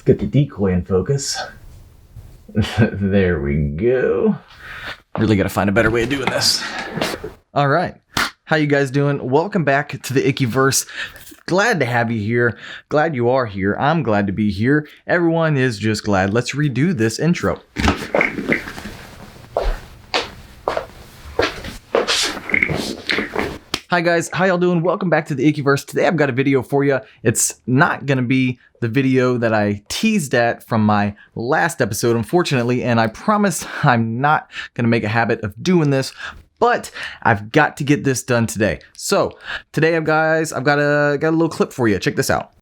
Get the decoy in focus. There we go. Really gotta find a better way of doing this. All right, how you guys doing? Welcome back to the ickyverse. Glad to have you here. Glad you are here. I'm glad to be here. Everyone is just glad. Let's redo this intro. Hi guys, how y'all doing? Welcome back to the ickyverse. Today I've got a video for you. It's not gonna be the video that I teased at from my last episode, unfortunately, and I promise I'm not gonna make a habit of doing this, but I've got to get this done today. So today, I've got a little clip for you. Check this out.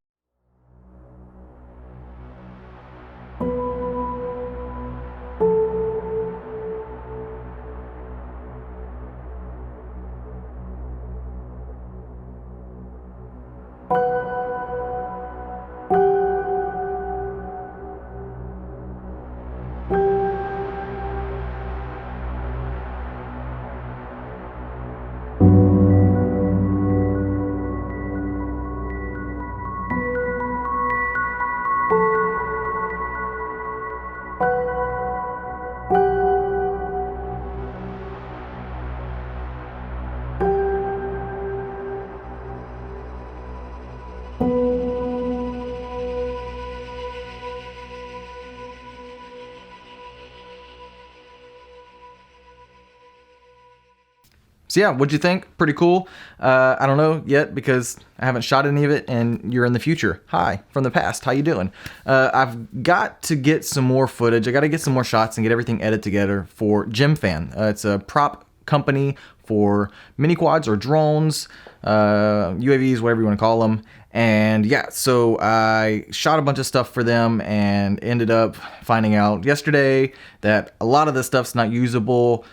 So yeah, what'd you think? Pretty cool. I don't know yet because I haven't shot any of it and you're in the future. Hi, from the past, how you doing? I've got to get some more footage. I gotta get some more shots and get everything edited together for GM-Fan. It's a prop company for mini quads or drones, UAVs, whatever you wanna call them. And yeah, so I shot a bunch of stuff for them and ended up finding out yesterday that a lot of this stuff's not usable.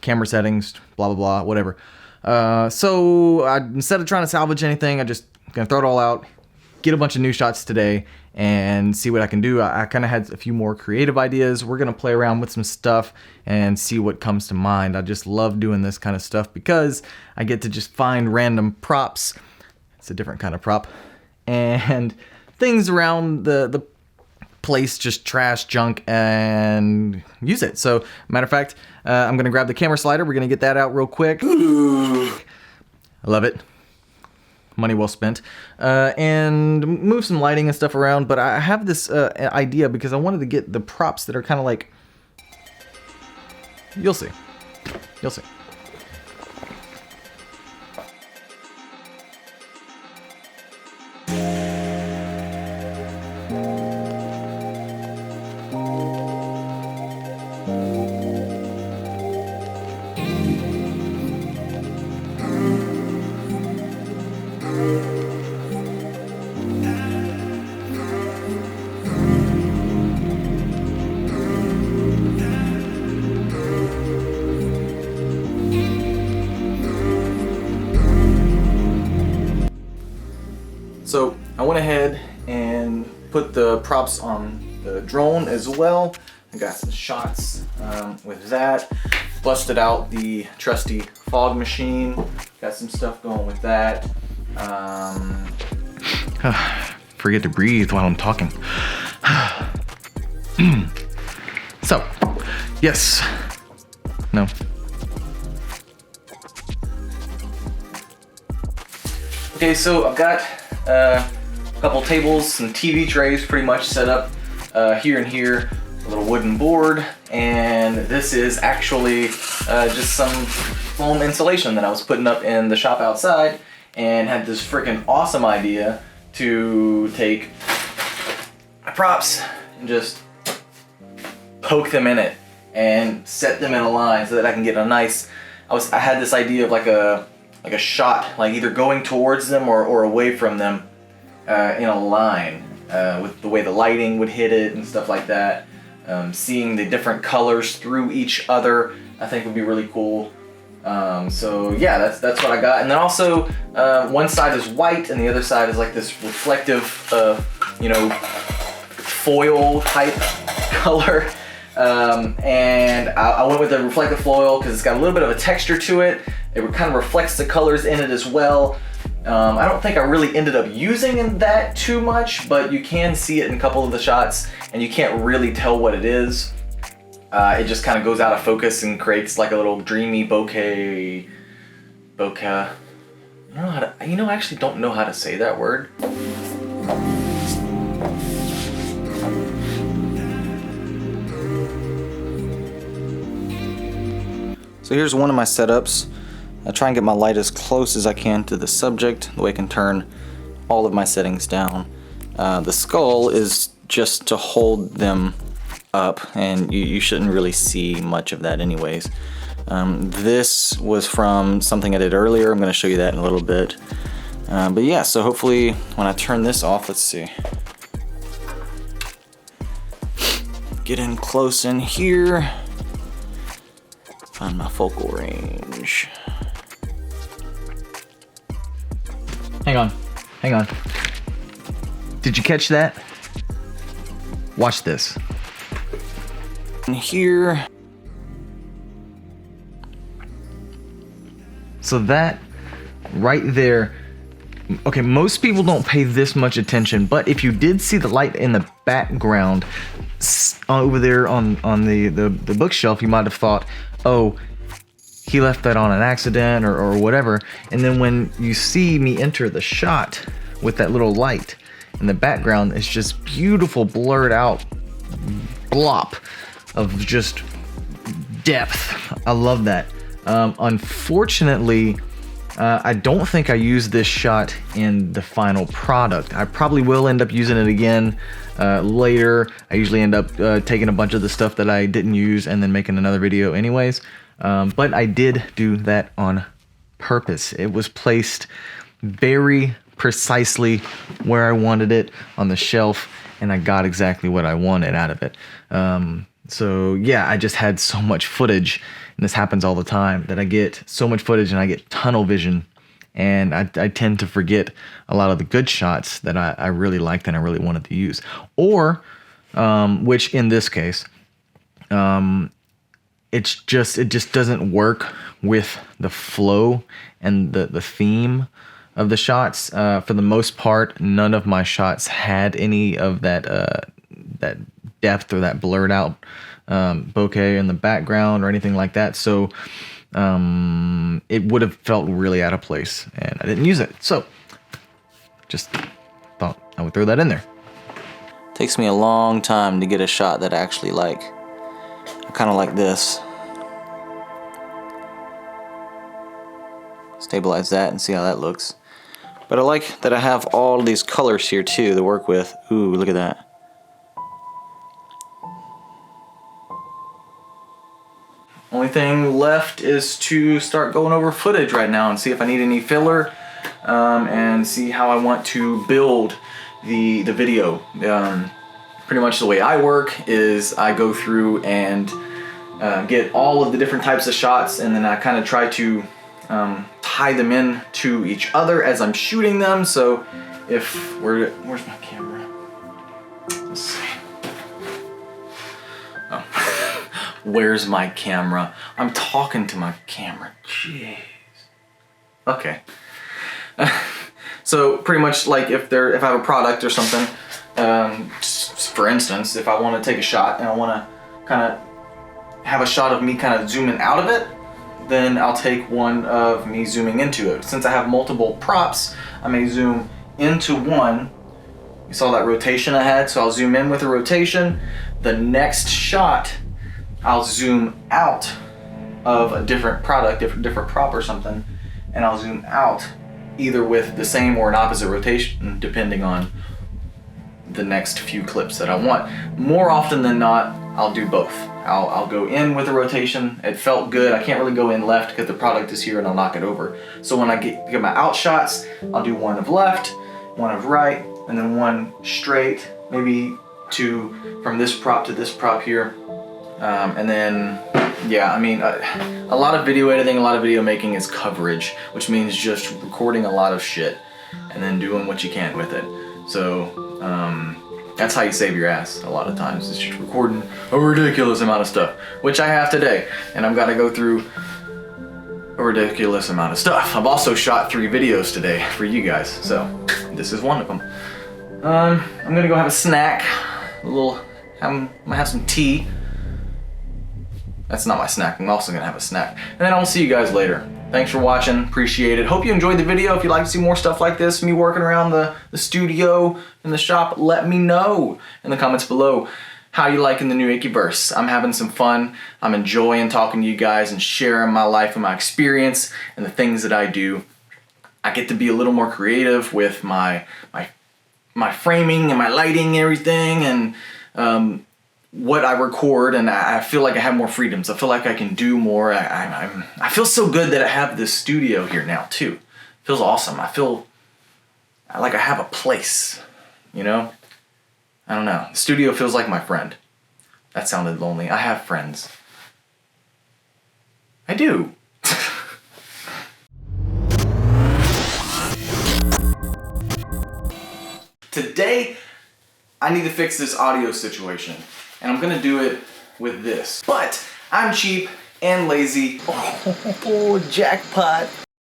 Camera settings, blah, blah, blah, whatever. So instead of trying to salvage anything, I just gonna throw it all out, get a bunch of new shots today and see what I can do. I kind of had a few more creative ideas. We're gonna play around with some stuff and see what comes to mind. I just love doing this kind of stuff because I get to just find random props. It's a different kind of prop. And things around the place, just trash, junk, and use it. So, matter of fact, I'm gonna grab the camera slider. We're gonna get that out real quick. I love it. Money well spent. And move some lighting and stuff around. But I have this idea because I wanted to get the props that are kind of like... You'll see. You'll see. So I went ahead and put the props on the drone as well. I got some shots with that. Busted out the trusty fog machine. Got some stuff going with that. Forget to breathe while I'm talking. So, yes. No. Okay, so I've got a couple tables, some TV trays pretty much set up here and here, a little wooden board, and this is actually just some foam insulation that I was putting up in the shop outside, and had this freaking awesome idea to take my props and just poke them in it and set them in a line so that I can get a nice, I had this idea of like a shot, like either going towards them or away from them in a line with the way the lighting would hit it and stuff like that. Seeing the different colors through each other, I think would be really cool. So yeah, that's what I got. And then also, one side is white and the other side is like this reflective, foil type color. And I went with the reflective foil because it's got a little bit of a texture to it. It kind of reflects the colors in it as well. I don't think I really ended up using that too much, but you can see it in a couple of the shots and you can't really tell what it is. It just kind of goes out of focus and creates like a little dreamy bokeh. I don't know how to, I actually don't know how to say that word. So here's one of my setups. I try and get my light as close as I can to the subject, the way I can turn all of my settings down. The skull is just to hold them up, and you shouldn't really see much of that anyways. This was from something I did earlier. I'm going to show you that in a little bit. But yeah, so hopefully when I turn this off, let's see. Get in close in here. Find my focal range. Hang on. Did you catch that? Watch this. In here. So that right there, okay, most people don't pay this much attention, but if you did see the light in the background over there on the bookshelf, you might have thought, oh, he left that on an accident or whatever. And then when you see me enter the shot with that little light in the background, it's just beautiful blurred out glop of just depth. I love that. Unfortunately, I don't think I used this shot in the final product. I probably will end up using it again later. I usually end up taking a bunch of the stuff that I didn't use and then making another video anyways. But I did do that on purpose. It was placed very precisely where I wanted it on the shelf, and I got exactly what I wanted out of it. So yeah, I just had so much footage, and this happens all the time, that I get so much footage and I get tunnel vision, and I tend to forget a lot of the good shots that I really liked and I really wanted to use. Or, which in this case, it just doesn't work with the flow and the theme of the shots. For the most part, none of my shots had any of that depth or that blurred out bokeh in the background or anything like that. So it would have felt really out of place, and I didn't use it. So just thought I would throw that in there. Takes me a long time to get a shot that I actually like. I kind of like this. Stabilize that and see how that looks. But I like that I have all these colors here too to work with. Ooh, look at that. Only thing left is to start going over footage right now and see if I need any filler, and see how I want to build the video. Pretty much the way I work is I go through and get all of the different types of shots, and then I kind of try to tie them in to each other as I'm shooting them. So if where's my camera? Let's see. Oh. Where's my camera? I'm talking to my camera. Jeez. Okay. So pretty much like if I have a product or something, for instance, if I want to take a shot and I want to kind of have a shot of me kind of zooming out of it, then I'll take one of me zooming into it. Since I have multiple props, I may zoom into one. You saw that rotation I had, so I'll zoom in with a rotation. The next shot, I'll zoom out of a different product, different prop or something, and I'll zoom out either with the same or an opposite rotation, depending on the next few clips that I want. More often than not, I'll do both. I'll go in with a rotation. It felt good. I can't really go in left because the product is here and I'll knock it over. So when I get my out shots, I'll do one of left, one of right, and then one straight, maybe two from this prop to this prop here. And then, yeah, I mean, a lot of video editing, a lot of video making is coverage, which means just recording a lot of shit and then doing what you can with it. So, that's how you save your ass a lot of times. It's just recording a ridiculous amount of stuff, which I have today. And I've got to go through a ridiculous amount of stuff. I've also shot 3 videos today for you guys, so this is one of them. I'm gonna go have a snack, I'm gonna have some tea. That's not my snack, I'm also gonna have a snack. And then I'll see you guys later. Thanks for watching, appreciate it. Hope you enjoyed the video. If you'd like to see more stuff like this, me working around the studio and the shop, let me know in the comments below how you liking the new ickyverse. I'm having some fun. I'm enjoying talking to you guys and sharing my life and my experience and the things that I do. I get to be a little more creative with my framing and my lighting and everything, and what I record, and I feel like I have more freedoms. I feel like I can do more. I feel so good that I have this studio here now too. It feels awesome. I feel like I have a place, you know? I don't know. The studio feels like my friend. That sounded lonely. I have friends. I do. Today, I need to fix this audio situation. And I'm gonna do it with this. But I'm cheap and lazy. Oh, jackpot.